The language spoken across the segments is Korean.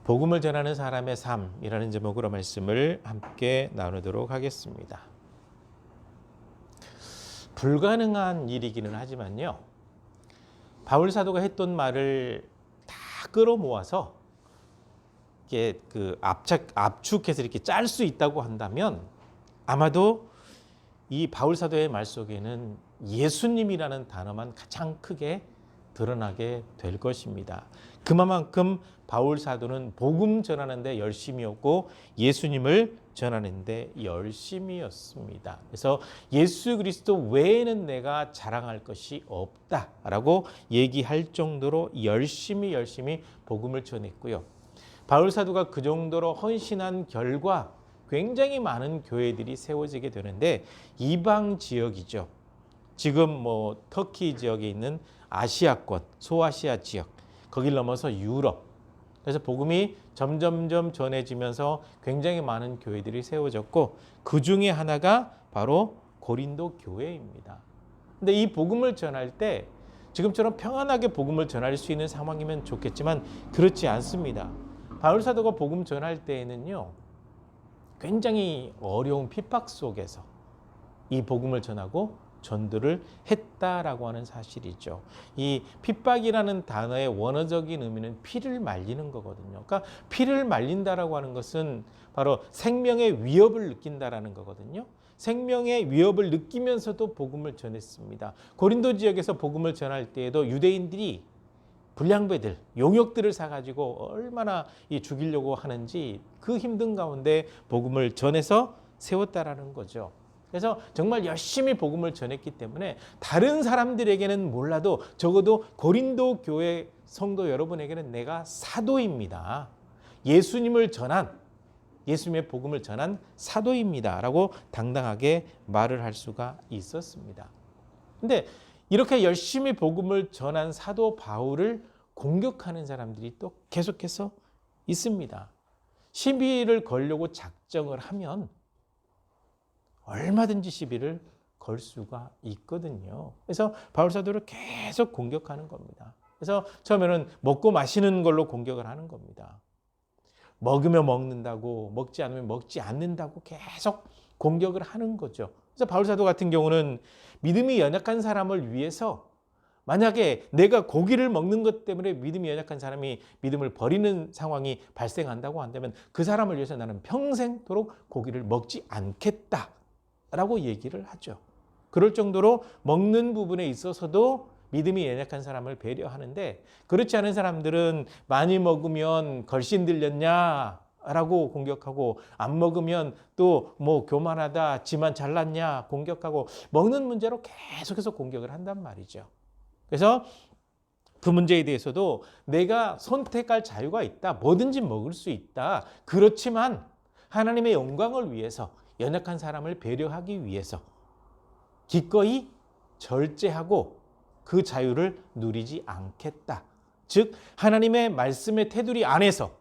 복음을 전하는 사람의 삶이라는 제목으로 말씀을 함께 나누도록 하겠습니다. 불가능한 일이기는 하지만요, 바울 사도가 했던 말을 다 끌어모아서 이게 압축해서 이렇게 짤 수 있다고 한다면 아마도 이 바울 사도의 말 속에는 예수님이라는 단어만 가장 크게 드러나게 될 것입니다. 그만큼 바울 사도는 복음 전하는데 열심이었고 예수님을 전하는데 열심이었습니다. 그래서 예수 그리스도 외에는 내가 자랑할 것이 없다라고 얘기할 정도로 열심히 복음을 전했고요. 바울 사도가 그 정도로 헌신한 결과 굉장히 많은 교회들이 세워지게 되는데 이방 지역이죠. 지금 터키 지역에 있는 아시아권, 소아시아 지역, 거길 넘어서 유럽. 그래서 복음이 점점점 전해지면서 굉장히 많은 교회들이 세워졌고 그 중에 하나가 바로 고린도 교회입니다. 근데 이 복음을 전할 때 지금처럼 평안하게 복음을 전할 수 있는 상황이면 좋겠지만 그렇지 않습니다. 바울 사도가 복음 전할 때에는요, 굉장히 어려운 핍박 속에서 이 복음을 전하고 전도를 했다라고 하는 사실이죠. 이 핍박이라는 단어의 원어적인 의미는 피를 말리는 거거든요. 그러니까 피를 말린다라고 하는 것은 바로 생명의 위협을 느낀다라는 거거든요. 생명의 위협을 느끼면서도 복음을 전했습니다. 고린도 지역에서 복음을 전할 때에도 유대인들이 불량배들, 용역들을 사가지고 얼마나 죽이려고 하는지 그 힘든 가운데 복음을 전해서 세웠다라는 거죠. 그래서 정말 열심히 복음을 전했기 때문에 다른 사람들에게는 몰라도 적어도 고린도 교회 성도 여러분에게는 내가 사도입니다. 예수님의 복음을 전한 사도입니다. 라고 당당하게 말을 할 수가 있었습니다. 근데 이렇게 열심히 복음을 전한 사도 바울을 공격하는 사람들이 또 계속해서 있습니다. 시비를 걸려고 작정을 하면 얼마든지 시비를 걸 수가 있거든요. 그래서 바울 사도를 계속 공격하는 겁니다. 그래서 처음에는 먹고 마시는 걸로 공격을 하는 겁니다. 먹으면 먹는다고, 먹지 않으면 먹지 않는다고 계속 공격을 하는 거죠. 그래서 바울 사도 같은 경우는 믿음이 연약한 사람을 위해서 만약에 내가 고기를 먹는 것 때문에 믿음이 연약한 사람이 믿음을 버리는 상황이 발생한다고 한다면 그 사람을 위해서 나는 평생도록 고기를 먹지 않겠다 라고 얘기를 하죠. 그럴 정도로 먹는 부분에 있어서도 믿음이 연약한 사람을 배려하는데, 그렇지 않은 사람들은 많이 먹으면 걸신 들렸냐 라고 공격하고, 안 먹으면 또 교만하다, 지만 잘났냐 공격하고, 먹는 문제로 계속해서 공격을 한단 말이죠. 그래서 그 문제에 대해서도 내가 선택할 자유가 있다, 뭐든지 먹을 수 있다. 그렇지만 하나님의 영광을 위해서, 연약한 사람을 배려하기 위해서 기꺼이 절제하고 그 자유를 누리지 않겠다. 즉 하나님의 말씀의 테두리 안에서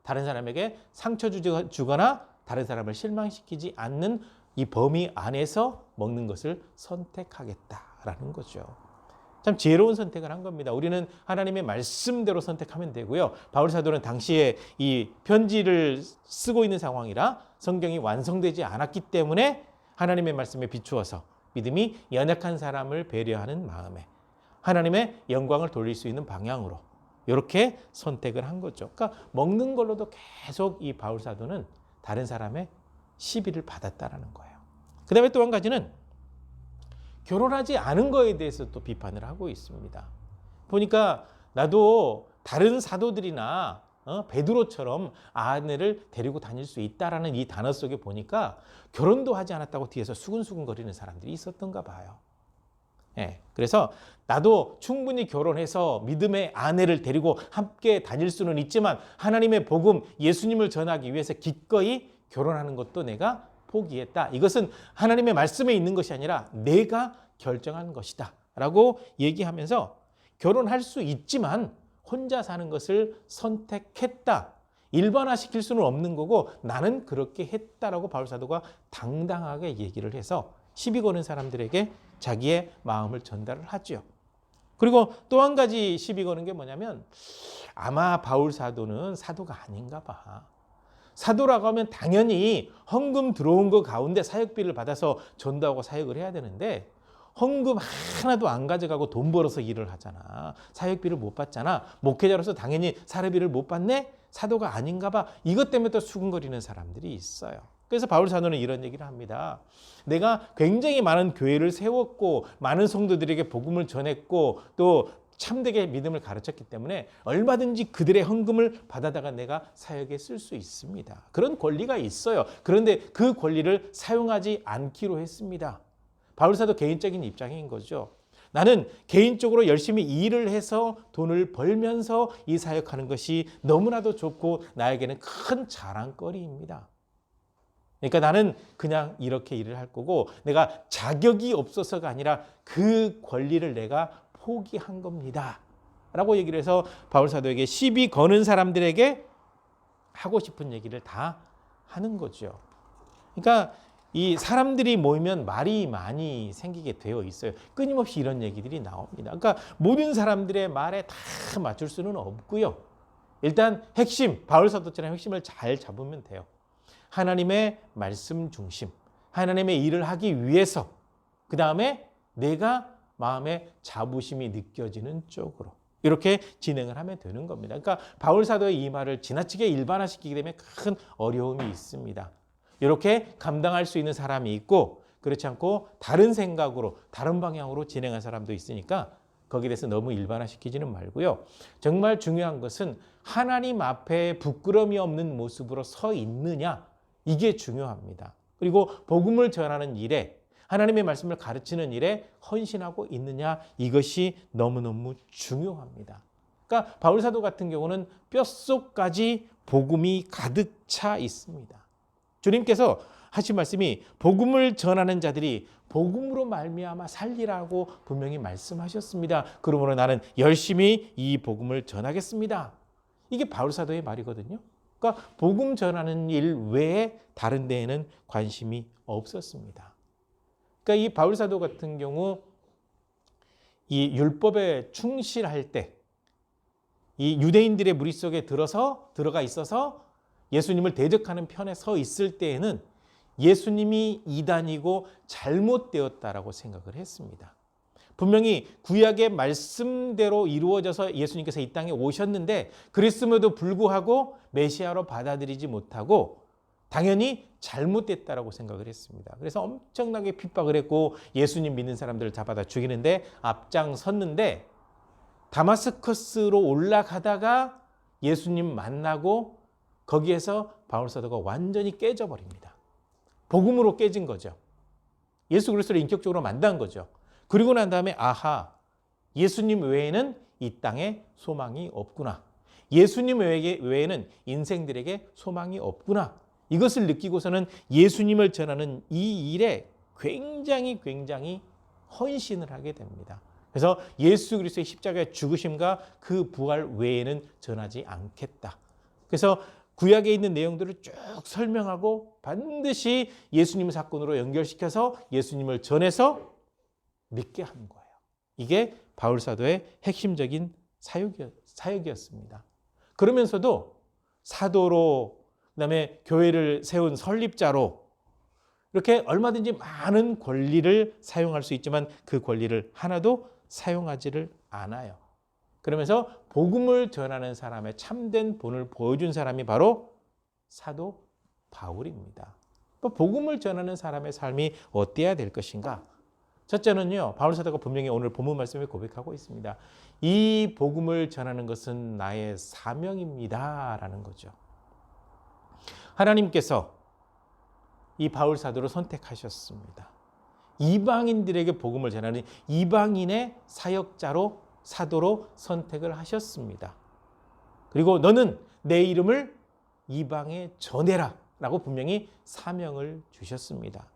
다른 사람에게 상처 주거나 다른 사람을 실망시키지 않는 이 범위 안에서 먹는 것을 선택하겠다라는 거죠. 참 지혜로운 선택을 한 겁니다. 우리는 하나님의 말씀대로 선택하면 되고요. 바울 사도는 당시에 이 편지를 쓰고 있는 상황이라 성경이 완성되지 않았기 때문에 하나님의 말씀에 비추어서 믿음이 연약한 사람을 배려하는 마음에 하나님의 영광을 돌릴 수 있는 방향으로 이렇게 선택을 한 거죠. 그러니까 먹는 걸로도 계속 이 바울 사도는 다른 사람의 시비를 받았다라는 거예요. 그 다음에 또 한 가지는 결혼하지 않은 거에 대해서 또 비판을 하고 있습니다. 보니까 나도 다른 사도들이나 베드로처럼 아내를 데리고 다닐 수 있다라는 이 단어 속에 보니까 결혼도 하지 않았다고 뒤에서 수근수근 거리는 사람들이 있었던가 봐요. 그래서 나도 충분히 결혼해서 믿음의 아내를 데리고 함께 다닐 수는 있지만 하나님의 복음, 예수님을 전하기 위해서 기꺼이 결혼하는 것도 내가 포기했다. 이것은 하나님의 말씀에 있는 것이 아니라 내가 결정한 것이다 라고 얘기하면서 결혼할 수 있지만 혼자 사는 것을 선택했다. 일반화시킬 수는 없는 거고 나는 그렇게 했다라고 바울 사도가 당당하게 얘기를 해서 시비 거는 사람들에게 자기의 마음을 전달을 하죠. 그리고 또 한 가지 시비 거는 게 뭐냐면 아마 바울 사도는 사도가 아닌가 봐. 사도라고 하면 당연히 헌금 들어온 거 가운데 사역비를 받아서 전도하고 사역을 해야 되는데 헌금 하나도 안 가져가고 돈 벌어서 일을 하잖아. 사역비를 못 받잖아. 목회자로서 당연히 사례비를 못 받네? 사도가 아닌가 봐. 이것 때문에 또 수근거리는 사람들이 있어요. 그래서 바울 사도는 이런 얘기를 합니다. 내가 굉장히 많은 교회를 세웠고 많은 성도들에게 복음을 전했고 또 참되게 믿음을 가르쳤기 때문에 얼마든지 그들의 헌금을 받아다가 내가 사역에 쓸 수 있습니다. 그런 권리가 있어요. 그런데 그 권리를 사용하지 않기로 했습니다. 바울사도 개인적인 입장인 거죠. 나는 개인적으로 열심히 일을 해서 돈을 벌면서 이 사역하는 것이 너무나도 좋고 나에게는 큰 자랑거리입니다. 그러니까 나는 그냥 이렇게 일을 할 거고 내가 자격이 없어서가 아니라 그 권리를 내가 포기한 겁니다. 라고 얘기를 해서 바울사도에게 시비 거는 사람들에게 하고 싶은 얘기를 다 하는 거죠. 그러니까 이 사람들이 모이면 말이 많이 생기게 되어 있어요. 끊임없이 이런 얘기들이 나옵니다. 그러니까 모든 사람들의 말에 다 맞출 수는 없고요. 일단 핵심, 바울사도처럼 핵심을 잘 잡으면 돼요. 하나님의 말씀 중심, 하나님의 일을 하기 위해서 그 다음에 내가 마음에 자부심이 느껴지는 쪽으로 이렇게 진행을 하면 되는 겁니다. 그러니까 바울사도의 이 말을 지나치게 일반화시키게 되면 큰 어려움이 있습니다. 이렇게 감당할 수 있는 사람이 있고 그렇지 않고 다른 생각으로 다른 방향으로 진행한 사람도 있으니까 거기에 대해서 너무 일반화시키지는 말고요. 정말 중요한 것은 하나님 앞에 부끄러움이 없는 모습으로 서 있느냐 이게 중요합니다. 그리고 복음을 전하는 일에 하나님의 말씀을 가르치는 일에 헌신하고 있느냐 이것이 너무너무 중요합니다. 그러니까 바울사도 같은 경우는 뼛속까지 복음이 가득 차 있습니다. 주님께서 하신 말씀이 복음을 전하는 자들이 복음으로 말미암아 살리라고 분명히 말씀하셨습니다. 그러므로 나는 열심히 이 복음을 전하겠습니다. 이게 바울사도의 말이거든요. 그러니까 복음 전하는 일 외에 다른 데에는 관심이 없었습니다. 그러니까 이 바울사도 같은 경우 이 율법에 충실할 때 이 유대인들의 무리 속에 들어가 있어서 예수님을 대적하는 편에 서 있을 때에는 예수님이 이단이고 잘못되었다라고 생각을 했습니다. 분명히 구약의 말씀대로 이루어져서 예수님께서 이 땅에 오셨는데 그랬음에도 불구하고 메시아로 받아들이지 못하고 당연히 잘못됐다라고 생각을 했습니다. 그래서 엄청나게 핍박을 했고 예수님 믿는 사람들을 잡아다 죽이는데 앞장섰는데 다마스커스로 올라가다가 예수님 만나고 거기에서 바울사도가 완전히 깨져버립니다. 복음으로 깨진 거죠. 예수 그리스도를 인격적으로 만난 거죠. 그리고 난 다음에 아하, 예수님 외에는 이 땅에 소망이 없구나. 예수님 외에는 인생들에게 소망이 없구나. 이것을 느끼고서는 예수님을 전하는 이 일에 굉장히 헌신을 하게 됩니다. 그래서 예수 그리스도의 십자가의 죽으심과 그 부활 외에는 전하지 않겠다. 그래서 구약에 있는 내용들을 쭉 설명하고 반드시 예수님 사건으로 연결시켜서 예수님을 전해서 믿게 하는 거예요. 이게 바울사도의 핵심적인 사역이었습니다. 그러면서도 사도로 그다음에 교회를 세운 설립자로 이렇게 얼마든지 많은 권리를 사용할 수 있지만 그 권리를 하나도 사용하지를 않아요. 그러면서 복음을 전하는 사람의 참된 본을 보여준 사람이 바로 사도 바울입니다. 복음을 전하는 사람의 삶이 어때야 될 것인가? 첫째는요, 바울 사도가 분명히 오늘 본문 말씀에 고백하고 있습니다. 이 복음을 전하는 것은 나의 사명입니다라는 거죠. 하나님께서 이 바울 사도를 선택하셨습니다. 이방인들에게 복음을 전하는 이방인의 사역자로 사도로 선택을 하셨습니다. 그리고 너는 내 이름을 이방에 전해라 라고 분명히 사명을 주셨습니다.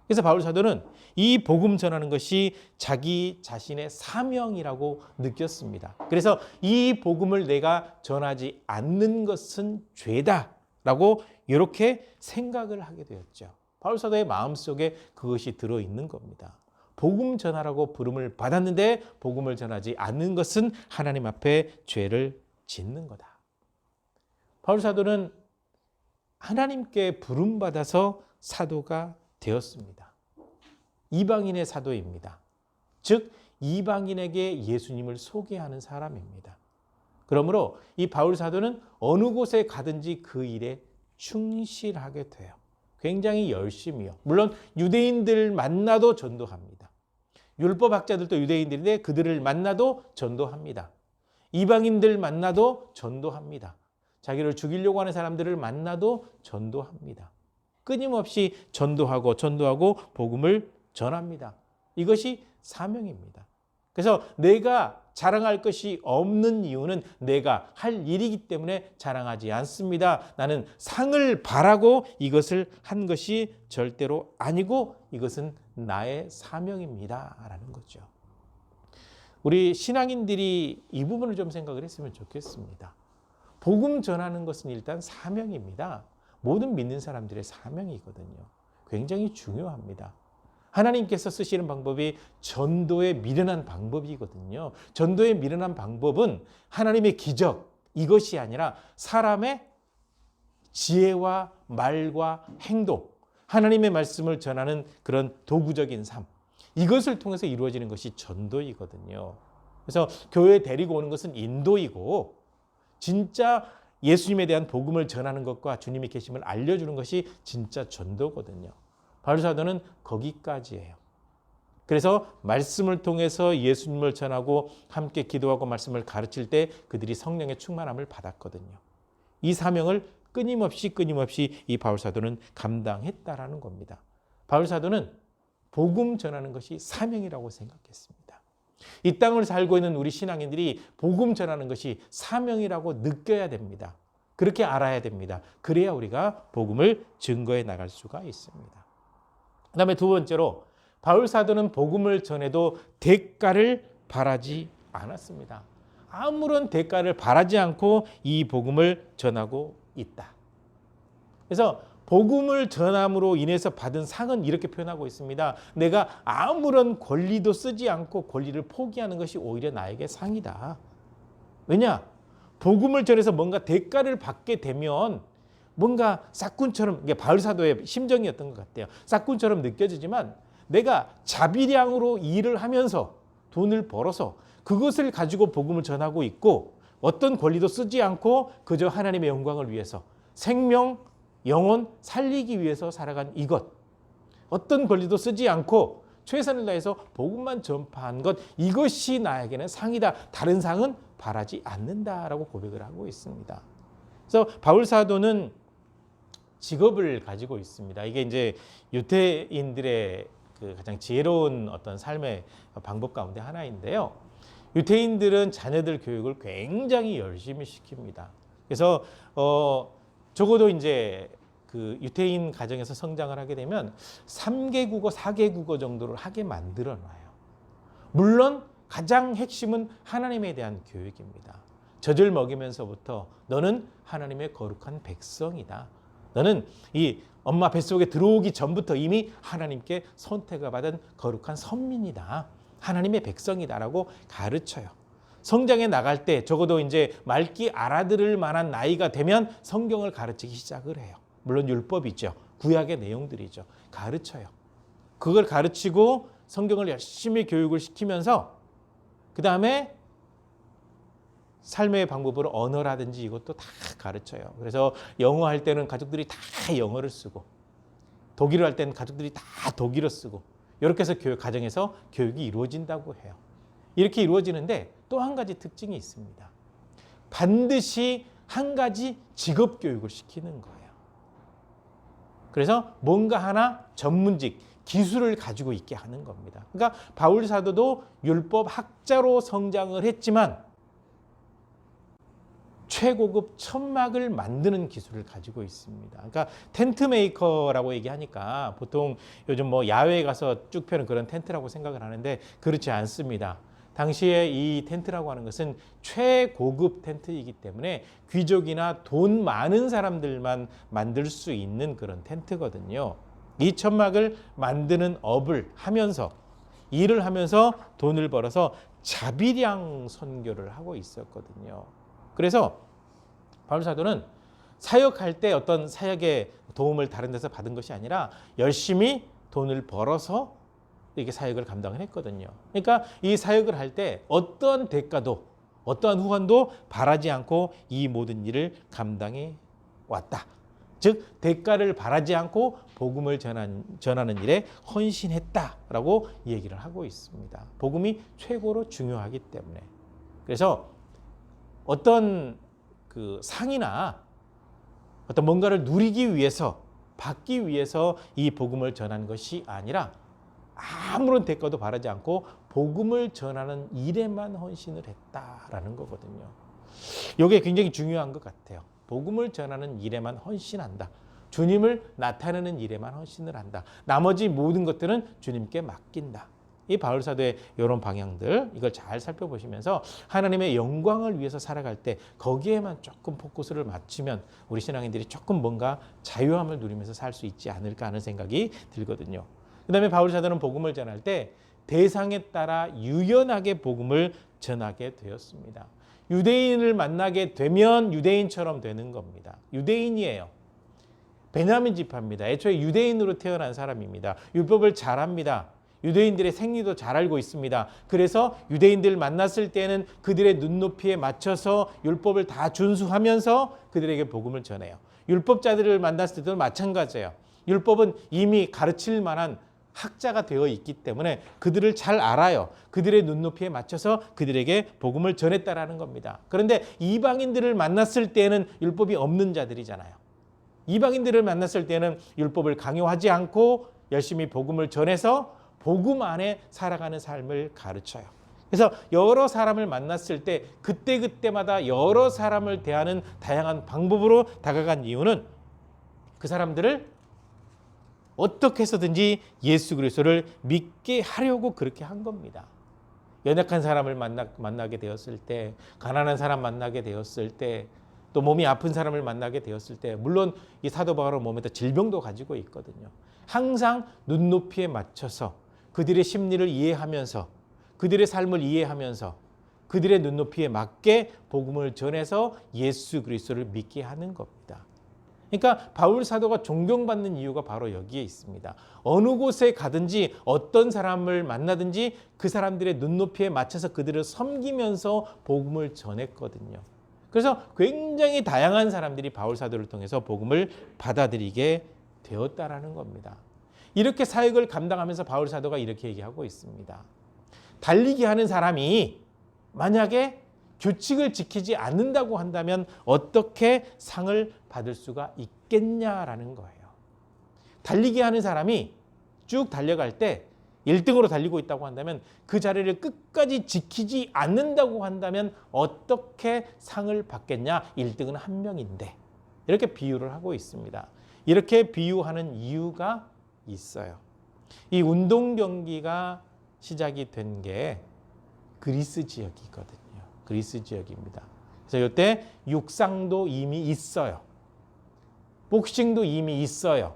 그래서 바울 사도는 이 복음 전하는 것이 자기 자신의 사명이라고 느꼈습니다. 그래서 이 복음을 내가 전하지 않는 것은 죄다라고 이렇게 생각을 하게 되었죠. 바울 사도의 마음속에 그것이 들어있는 겁니다. 복음 전하라고 부름을 받았는데 복음을 전하지 않는 것은 하나님 앞에 죄를 짓는 거다. 바울 사도는 하나님께 부름받아서 사도가 되었습니다. 이방인의 사도입니다. 즉 이방인에게 예수님을 소개하는 사람입니다. 그러므로 이 바울 사도는 어느 곳에 가든지 그 일에 충실하게 돼요. 굉장히 열심히요. 물론 유대인들 만나도 전도합니다. 율법학자들도 유대인들인데 그들을 만나도 전도합니다. 이방인들 만나도 전도합니다. 자기를 죽이려고 하는 사람들을 만나도 전도합니다. 끊임없이 전도하고 복음을 전합니다. 이것이 사명입니다. 그래서 내가 자랑할 것이 없는 이유는 내가 할 일이기 때문에 자랑하지 않습니다. 나는 상을 바라고 이것을 한 것이 절대로 아니고 이것은 나의 사명입니다. 라는 거죠. 우리 신앙인들이 이 부분을 좀 생각을 했으면 좋겠습니다. 복음 전하는 것은 일단 사명입니다. 모든 믿는 사람들의 사명이거든요. 굉장히 중요합니다. 하나님께서 쓰시는 방법이 전도에 미련한 방법이거든요. 전도에 미련한 방법은 하나님의 기적, 이것이 아니라 사람의 지혜와 말과 행동, 하나님의 말씀을 전하는 그런 도구적인 삶, 이것을 통해서 이루어지는 것이 전도이거든요. 그래서 교회에 데리고 오는 것은 인도이고 진짜 예수님에 대한 복음을 전하는 것과 주님의 계심을 알려주는 것이 진짜 전도거든요. 바울 사도는 거기까지예요. 그래서 말씀을 통해서 예수님을 전하고 함께 기도하고 말씀을 가르칠 때 그들이 성령의 충만함을 받았거든요. 이 사명을 끊임없이 이 바울 사도는 감당했다라는 겁니다. 바울 사도는 복음 전하는 것이 사명이라고 생각했습니다. 이 땅을 살고 있는 우리 신앙인들이 복음 전하는 것이 사명이라고 느껴야 됩니다. 그렇게 알아야 됩니다. 그래야 우리가 복음을 증거해 나갈 수가 있습니다. 그 다음에 두 번째로 바울 사도는 복음을 전해도 대가를 바라지 않았습니다. 아무런 대가를 바라지 않고 이 복음을 전하고 있다. 그래서 복음을 전함으로 인해서 받은 상은 이렇게 표현하고 있습니다. 내가 아무런 권리도 쓰지 않고 권리를 포기하는 것이 오히려 나에게 상이다. 왜냐? 복음을 전해서 뭔가 대가를 받게 되면 뭔가 싹군처럼, 이게 바울 사도의 심정이었던 것 같아요. 싹군처럼 느껴지지만 내가 자비량으로 일을 하면서 돈을 벌어서 그것을 가지고 복음을 전하고 있고 어떤 권리도 쓰지 않고 그저 하나님의 영광을 위해서 생명, 영혼 살리기 위해서 살아간 이것, 어떤 권리도 쓰지 않고 최선을 다해서 복음만 전파한 것, 이것이 나에게는 상이다. 다른 상은 바라지 않는다라고 고백을 하고 있습니다. 그래서 바울 사도는 직업을 가지고 있습니다. 이게 이제 유대인들의 그 가장 지혜로운 어떤 삶의 방법 가운데 하나인데요. 유대인들은 자녀들 교육을 굉장히 열심히 시킵니다. 그래서 적어도 이제 그 유대인 가정에서 성장을 하게 되면 3개 국어, 4개 국어 정도를 하게 만들어 놔요. 물론 가장 핵심은 하나님에 대한 교육입니다. 젖을 먹이면서부터 너는 하나님의 거룩한 백성이다. 너는 이 엄마 뱃속에 들어오기 전부터 이미 하나님께 선택을 받은 거룩한 선민이다. 하나님의 백성이다라고 가르쳐요. 성장해 나갈 때 적어도 이제 말기 알아들을 만한 나이가 되면 성경을 가르치기 시작을 해요. 물론 율법이죠. 구약의 내용들이죠. 가르쳐요. 그걸 가르치고 성경을 열심히 교육을 시키면서 그 다음에 삶의 방법으로 언어라든지 이것도 다 가르쳐요. 그래서 영어 할 때는 가족들이 다 영어를 쓰고 독일어 할 때는 가족들이 다 독일어 쓰고 이렇게 해서 가정에서 교육이 이루어진다고 해요. 이렇게 이루어지는데 또 한 가지 특징이 있습니다. 반드시 한 가지 직업 교육을 시키는 거예요. 그래서 뭔가 하나 전문직, 기술을 가지고 있게 하는 겁니다. 그러니까 바울 사도도 율법 학자로 성장을 했지만 최고급 천막을 만드는 기술을 가지고 있습니다. 그러니까 텐트 메이커라고 얘기하니까 보통 요즘 뭐 야외에 가서 쭉 펴는 그런 텐트라고 생각을 하는데 그렇지 않습니다. 당시에 이 텐트라고 하는 것은 최고급 텐트이기 때문에 귀족이나 돈 많은 사람들만 만들 수 있는 그런 텐트거든요. 이 천막을 만드는 업을 하면서 일을 하면서 돈을 벌어서 자비량 선교를 하고 있었거든요. 그래서 바울 사도는 사역할 때 어떤 사역의 도움을 다른 데서 받은 것이 아니라 열심히 돈을 벌어서 이렇게 사역을 감당을 했거든요. 그러니까 이 사역을 할 때 어떠한 대가도 어떠한 후환도 바라지 않고 이 모든 일을 감당해 왔다. 즉 대가를 바라지 않고 복음을 전하는 일에 헌신했다라고 얘기를 하고 있습니다. 복음이 최고로 중요하기 때문에. 그래서 어떤 그 상이나 어떤 뭔가를 누리기 위해서 받기 위해서 이 복음을 전하는 것이 아니라 아무런 대가도 바라지 않고 복음을 전하는 일에만 헌신을 했다라는 거거든요. 이게 굉장히 중요한 것 같아요. 복음을 전하는 일에만 헌신한다. 주님을 나타내는 일에만 헌신을 한다. 나머지 모든 것들은 주님께 맡긴다. 이 바울 사도의 이런 방향들 이걸 잘 살펴보시면서 하나님의 영광을 위해서 살아갈 때 거기에만 조금 포커스를 맞추면 우리 신앙인들이 조금 뭔가 자유함을 누리면서 살 수 있지 않을까 하는 생각이 들거든요. 그 다음에 바울 사도는 복음을 전할 때 대상에 따라 유연하게 복음을 전하게 되었습니다. 유대인을 만나게 되면 유대인처럼 되는 겁니다. 유대인이에요. 베냐민 지파입니다. 애초에 유대인으로 태어난 사람입니다. 율법을 잘합니다. 유대인들의 생리도 잘 알고 있습니다. 그래서 유대인들을 만났을 때는 그들의 눈높이에 맞춰서 율법을 다 준수하면서 그들에게 복음을 전해요. 율법자들을 만났을 때도 마찬가지예요. 율법은 이미 가르칠 만한 학자가 되어 있기 때문에 그들을 잘 알아요. 그들의 눈높이에 맞춰서 그들에게 복음을 전했다라는 겁니다. 그런데 이방인들을 만났을 때는 율법이 없는 자들이잖아요. 이방인들을 만났을 때는 율법을 강요하지 않고 열심히 복음을 전해서 복음 안에 살아가는 삶을 가르쳐요. 그래서 여러 사람을 만났을 때 그때그때마다 여러 사람을 대하는 다양한 방법으로 다가간 이유는 그 사람들을 어떻게 해서든지 예수 그리스도를 믿게 하려고 그렇게 한 겁니다. 연약한 사람을 만나게 되었을 때, 가난한 사람 만나게 되었을 때, 또 몸이 아픈 사람을 만나게 되었을 때, 물론 이 사도 바울은 몸에다 질병도 가지고 있거든요. 항상 눈높이에 맞춰서 그들의 심리를 이해하면서 그들의 삶을 이해하면서 그들의 눈높이에 맞게 복음을 전해서 예수 그리스도를 믿게 하는 겁니다. 그러니까 바울 사도가 존경받는 이유가 바로 여기에 있습니다. 어느 곳에 가든지 어떤 사람을 만나든지 그 사람들의 눈높이에 맞춰서 그들을 섬기면서 복음을 전했거든요. 그래서 굉장히 다양한 사람들이 바울 사도를 통해서 복음을 받아들이게 되었다라는 겁니다. 이렇게 사역을 감당하면서 바울 사도가 이렇게 얘기하고 있습니다. 달리기 하는 사람이 만약에 규칙을 지키지 않는다고 한다면 어떻게 상을 받을 수가 있겠냐라는 거예요. 달리기 하는 사람이 쭉 달려갈 때 1등으로 달리고 있다고 한다면 그 자리를 끝까지 지키지 않는다고 한다면 어떻게 상을 받겠냐? 1등은 한 명인데. 이렇게 비유를 하고 있습니다. 이렇게 비유하는 이유가 있어요. 이 운동 경기가 시작이 된 게 그리스 지역이거든요. 그리스 지역입니다. 그래서 이때 육상도 이미 있어요. 복싱도 이미 있어요.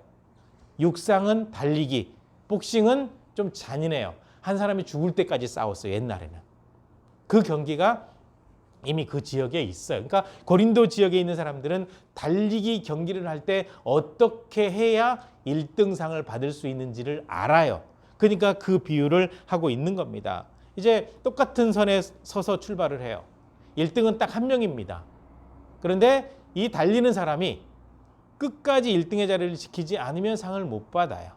육상은 달리기, 복싱은 좀 잔인해요. 한 사람이 죽을 때까지 싸웠어요. 옛날에는. 그 경기가 이미 그 지역에 있어요. 그러니까 고린도 지역에 있는 사람들은 달리기 경기를 할 때 어떻게 해야 1등상을 받을 수 있는지를 알아요. 그러니까 그 비유를 하고 있는 겁니다. 이제 똑같은 선에 서서 출발을 해요. 1등은 딱 한 명입니다. 그런데 이 달리는 사람이 끝까지 1등의 자리를 지키지 않으면 상을 못 받아요.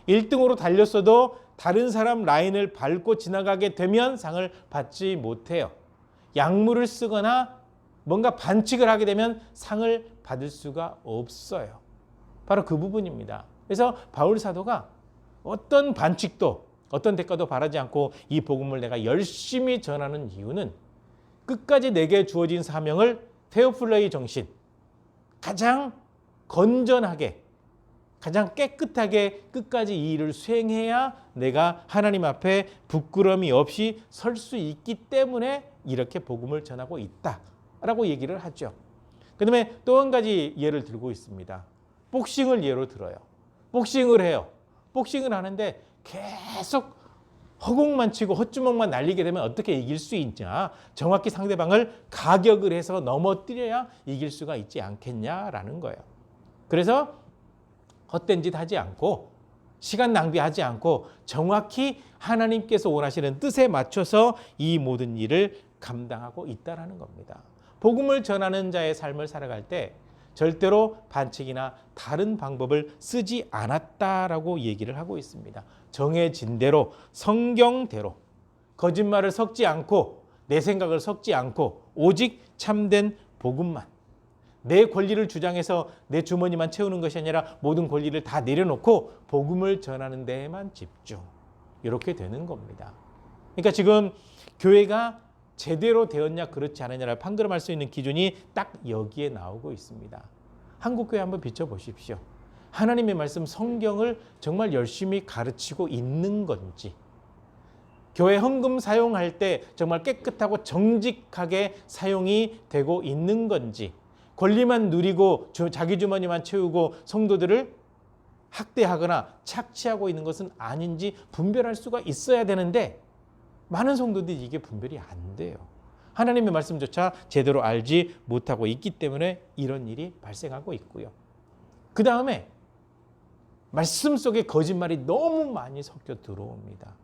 1등으로 달렸어도 다른 사람 라인을 밟고 지나가게 되면 상을 받지 못해요. 약물을 쓰거나 뭔가 반칙을 하게 되면 상을 받을 수가 없어요. 바로 그 부분입니다. 그래서 바울 사도가 어떤 반칙도 어떤 대가도 바라지 않고 이 복음을 내가 열심히 전하는 이유는 끝까지 내게 주어진 사명을 페어플레이 정신, 가장 건전하게, 가장 깨끗하게 끝까지 이 일을 수행해야 내가 하나님 앞에 부끄러움이 없이 설 수 있기 때문에 이렇게 복음을 전하고 있다라고 얘기를 하죠. 그다음에 또 한 가지 예를 들고 있습니다. 복싱을 예로 들어요. 복싱을 해요. 복싱을 하는데 계속 허공만 치고 헛주먹만 날리게 되면 어떻게 이길 수 있냐? 정확히 상대방을 가격을 해서 넘어뜨려야 이길 수가 있지 않겠냐라는 거예요. 그래서 헛된 짓 하지 않고 시간 낭비하지 않고 정확히 하나님께서 원하시는 뜻에 맞춰서 이 모든 일을 감당하고 있다라는 겁니다. 복음을 전하는 자의 삶을 살아갈 때 절대로 반칙이나 다른 방법을 쓰지 않았다라고 얘기를 하고 있습니다. 정해진 대로, 성경대로, 거짓말을 섞지 않고 내 생각을 섞지 않고 오직 참된 복음만, 내 권리를 주장해서 내 주머니만 채우는 것이 아니라 모든 권리를 다 내려놓고 복음을 전하는 데에만 집중. 이렇게 되는 겁니다. 그러니까 지금 교회가 제대로 되었냐 그렇지 않느냐를 판가름할 수 있는 기준이 딱 여기에 나오고 있습니다. 한국교회 한번 비춰보십시오. 하나님의 말씀 성경을 정말 열심히 가르치고 있는 건지, 교회 헌금 사용할 때 정말 깨끗하고 정직하게 사용이 되고 있는 건지, 권리만 누리고 자기 주머니만 채우고 성도들을 학대하거나 착취하고 있는 것은 아닌지 분별할 수가 있어야 되는데 많은 성도들이 이게 분별이 안 돼요. 하나님의 말씀조차 제대로 알지 못하고 있기 때문에 이런 일이 발생하고 있고요. 그 다음에 말씀 속에 거짓말이 너무 많이 섞여 들어옵니다.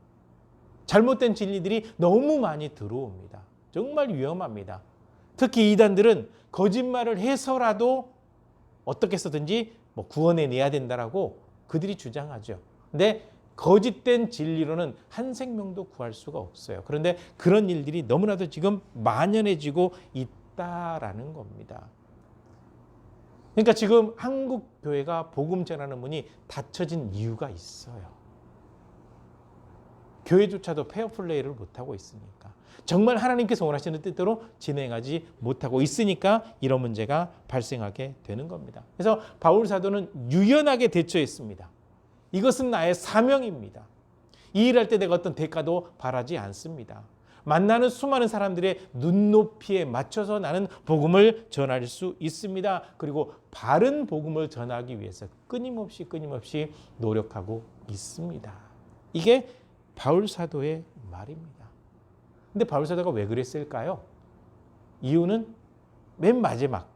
잘못된 진리들이 너무 많이 들어옵니다. 정말 위험합니다. 특히 이단들은 거짓말을 해서라도 어떻게 해서든지 구원해내야 된다라고 그들이 주장하죠. 근데 거짓된 진리로는 한 생명도 구할 수가 없어요. 그런데 그런 일들이 너무나도 지금 만연해지고 있다라는 겁니다. 그러니까 지금 한국 교회가 복음 전하는 문이 닫혀진 이유가 있어요. 교회조차도 페어플레이를 못하고 있으니까. 정말 하나님께서 원하시는 뜻대로 진행하지 못하고 있으니까 이런 문제가 발생하게 되는 겁니다. 그래서 바울 사도는 유연하게 대처했습니다. 이것은 나의 사명입니다. 이 일할 때 내가 어떤 대가도 바라지 않습니다. 만나는 수많은 사람들의 눈높이에 맞춰서 나는 복음을 전할 수 있습니다. 그리고 바른 복음을 전하기 위해서 끊임없이 노력하고 있습니다. 이게 바울 사도의 말입니다. 근데 바울 사도가 왜 그랬을까요? 이유는 맨 마지막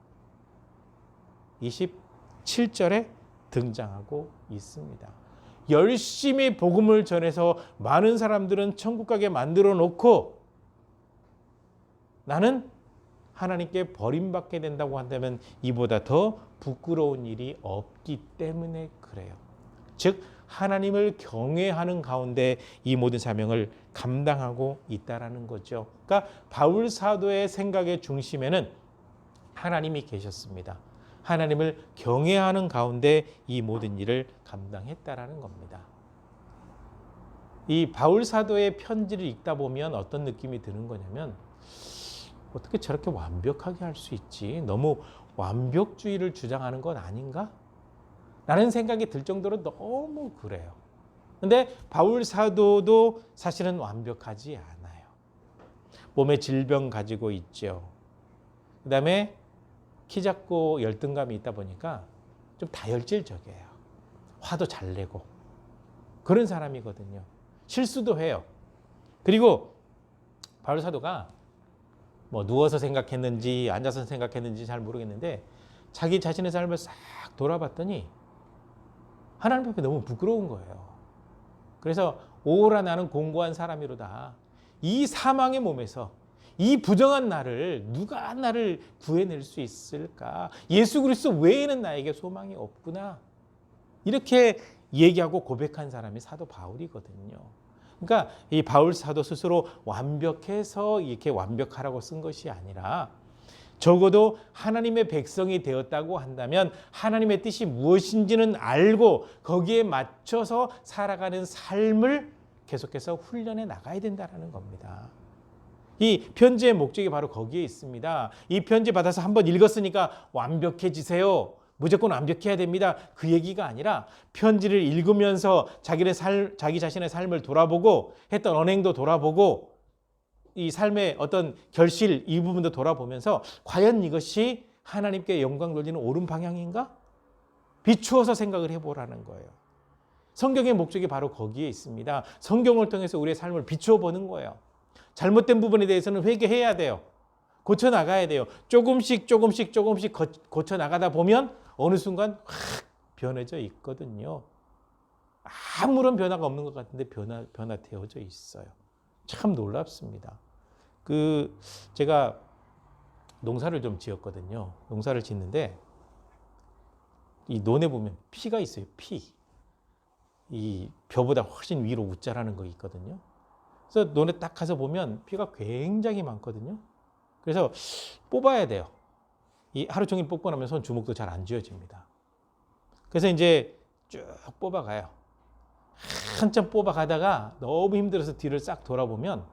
27절에 등장하고 있습니다. 열심히 복음을 전해서 많은 사람들은 천국 가게 만들어 놓고 나는 하나님께 버림받게 된다고 한다면 이보다 더 부끄러운 일이 없기 때문에 그래요. 즉 하나님을 경외하는 가운데 이 모든 사명을 감당하고 있다라는 거죠. 그러니까 바울 사도의 생각의 중심에는 하나님이 계셨습니다. 하나님을 경외하는 가운데 이 모든 일을 감당했다라는 겁니다. 이 바울 사도의 편지를 읽다 보면 어떤 느낌이 드는 거냐면 어떻게 저렇게 완벽하게 할 수 있지? 너무 완벽주의를 주장하는 건 아닌가? 라는 생각이 들 정도로 너무 그래요. 근데 바울 사도도 사실은 완벽하지 않아요. 몸에 질병 가지고 있죠. 그 다음에 키 작고 열등감이 있다 보니까 좀 다혈질적이에요. 화도 잘 내고 그런 사람이거든요. 실수도 해요. 그리고 바울 사도가 누워서 생각했는지 앉아서 생각했는지 잘 모르겠는데 자기 자신의 삶을 싹 돌아봤더니 하나님 앞에 너무 부끄러운 거예요. 그래서 오라 나는 공고한 사람이로다. 이 사망의 몸에서 이 부정한 누가 나를 구해낼 수 있을까? 예수 그리스도 외에는 나에게 소망이 없구나. 이렇게 얘기하고 고백한 사람이 사도 바울이거든요. 그러니까 이 바울 사도 스스로 완벽해서 이렇게 완벽하라고 쓴 것이 아니라 적어도 하나님의 백성이 되었다고 한다면 하나님의 뜻이 무엇인지는 알고 거기에 맞춰서 살아가는 삶을 계속해서 훈련해 나가야 된다는 겁니다. 이 편지의 목적이 바로 거기에 있습니다. 이 편지 받아서 한번 읽었으니까 완벽해지세요. 무조건 완벽해야 됩니다. 그 얘기가 아니라 편지를 읽으면서 자기 자신의 삶을 돌아보고 했던 언행도 돌아보고 이 삶의 어떤 결실 이 부분도 돌아보면서 과연 이것이 하나님께 영광 돌리는 옳은 방향인가? 비추어서 생각을 해보라는 거예요. 성경의 목적이 바로 거기에 있습니다. 성경을 통해서 우리의 삶을 비추어 보는 거예요. 잘못된 부분에 대해서는 회개해야 돼요. 고쳐 나가야 돼요. 조금씩 고쳐 나가다 보면 어느 순간 확 변해져 있거든요. 아무런 변화가 없는 것 같은데 변화되어져 있어요. 참 놀랍습니다. 제가 농사를 좀 지었거든요. 농사를 짓는데 이 논에 보면 피가 있어요. 피. 이 벼보다 훨씬 위로 우자라는 거 있거든요. 그래서 논에 딱 가서 보면 피가 굉장히 많거든요. 그래서 뽑아야 돼요. 이 하루 종일 뽑고 나면 손 주먹도 잘 안 쥐어집니다. 그래서 이제 쭉 뽑아가요. 한참 뽑아가다가 너무 힘들어서 뒤를 싹 돌아보면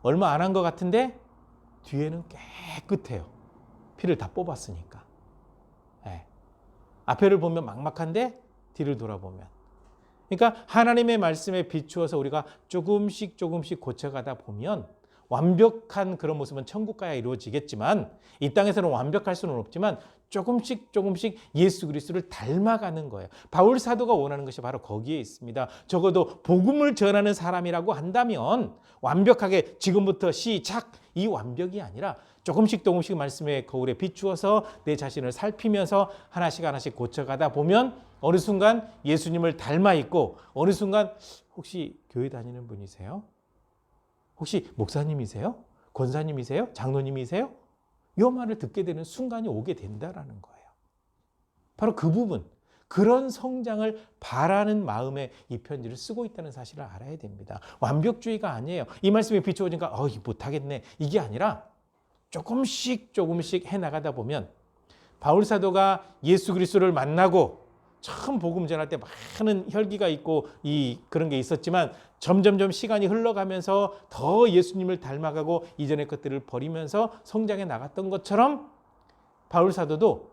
얼마 안 한 것 같은데 뒤에는 깨끗해요. 피를 다 뽑았으니까. 네. 앞에를 보면 막막한데 뒤를 돌아보면. 그러니까 하나님의 말씀에 비추어서 우리가 조금씩 고쳐가다 보면 완벽한 그런 모습은 천국 가야 이루어지겠지만 이 땅에서는 완벽할 수는 없지만 조금씩 예수 그리스도를 닮아가는 거예요. 바울 사도가 원하는 것이 바로 거기에 있습니다. 적어도 복음을 전하는 사람이라고 한다면 완벽하게 지금부터 시작 이 완벽이 아니라 조금씩 말씀의 거울에 비추어서 내 자신을 살피면서 하나씩 고쳐가다 보면 어느 순간 예수님을 닮아 있고 어느 순간 혹시 교회 다니는 분이세요? 혹시 목사님이세요? 권사님이세요? 장로님이세요? 이 말을 듣게 되는 순간이 오게 된다라는 거예요. 바로 그 부분, 그런 성장을 바라는 마음에 이 편지를 쓰고 있다는 사실을 알아야 됩니다. 완벽주의가 아니에요. 이 말씀에 비추어지니까 못하겠네. 이게 아니라 조금씩 해나가다 보면 바울 사도가 예수 그리스도를 만나고 처음 복음 전할 때 많은 혈기가 있고 그런 게 있었지만 점점 시간이 흘러가면서 더 예수님을 닮아가고 이전의 것들을 버리면서 성장해 나갔던 것처럼 바울 사도도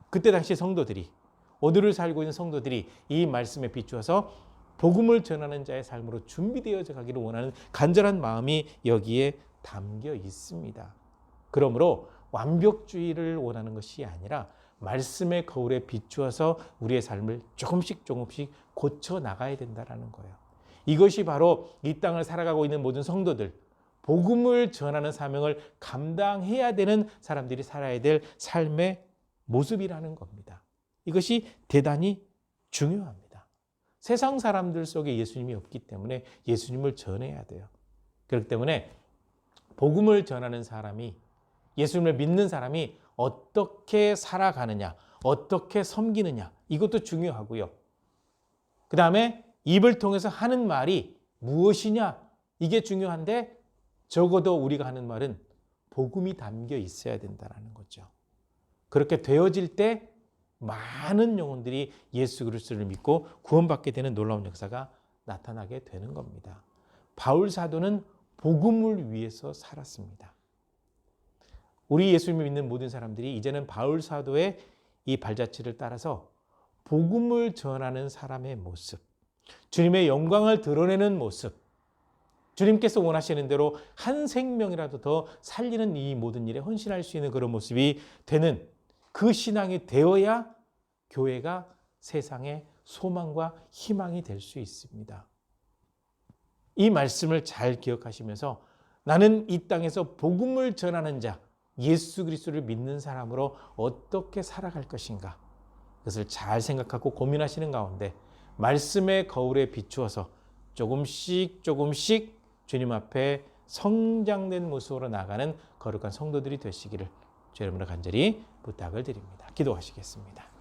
그때 당시 성도들이 오늘을 살고 있는 성도들이 이 말씀에 비추어서 복음을 전하는 자의 삶으로 준비되어져 가기를 원하는 간절한 마음이 여기에 담겨 있습니다. 그러므로 완벽주의를 원하는 것이 아니라 말씀의 거울에 비추어서 우리의 삶을 조금씩 고쳐 나가야 된다는 거예요. 이것이 바로 이 땅을 살아가고 있는 모든 성도들, 복음을 전하는 사명을 감당해야 되는 사람들이 살아야 될 삶의 모습이라는 겁니다. 이것이 대단히 중요합니다. 세상 사람들 속에 예수님이 없기 때문에 예수님을 전해야 돼요. 그렇기 때문에 복음을 전하는 사람이, 예수님을 믿는 사람이 어떻게 살아가느냐, 어떻게 섬기느냐, 이것도 중요하고요. 그 다음에 입을 통해서 하는 말이 무엇이냐, 이게 중요한데 적어도 우리가 하는 말은 복음이 담겨 있어야 된다는 거죠. 그렇게 되어질 때 많은 영혼들이 예수 그리스도를 믿고 구원받게 되는 놀라운 역사가 나타나게 되는 겁니다. 바울 사도는 복음을 위해서 살았습니다. 우리 예수님을 믿는 모든 사람들이 이제는 바울 사도의 이 발자취를 따라서 복음을 전하는 사람의 모습, 주님의 영광을 드러내는 모습, 주님께서 원하시는 대로 한 생명이라도 더 살리는 이 모든 일에 헌신할 수 있는 그런 모습이 되는 그 신앙이 되어야 교회가 세상의 소망과 희망이 될 수 있습니다. 이 말씀을 잘 기억하시면서 나는 이 땅에서 복음을 전하는 자, 예수 그리스도를 믿는 사람으로 어떻게 살아갈 것인가, 그것을 잘 생각하고 고민하시는 가운데 말씀의 거울에 비추어서 조금씩 주님 앞에 성장된 모습으로 나가는 거룩한 성도들이 되시기를 주 여러분을 간절히 부탁을 드립니다. 기도하시겠습니다.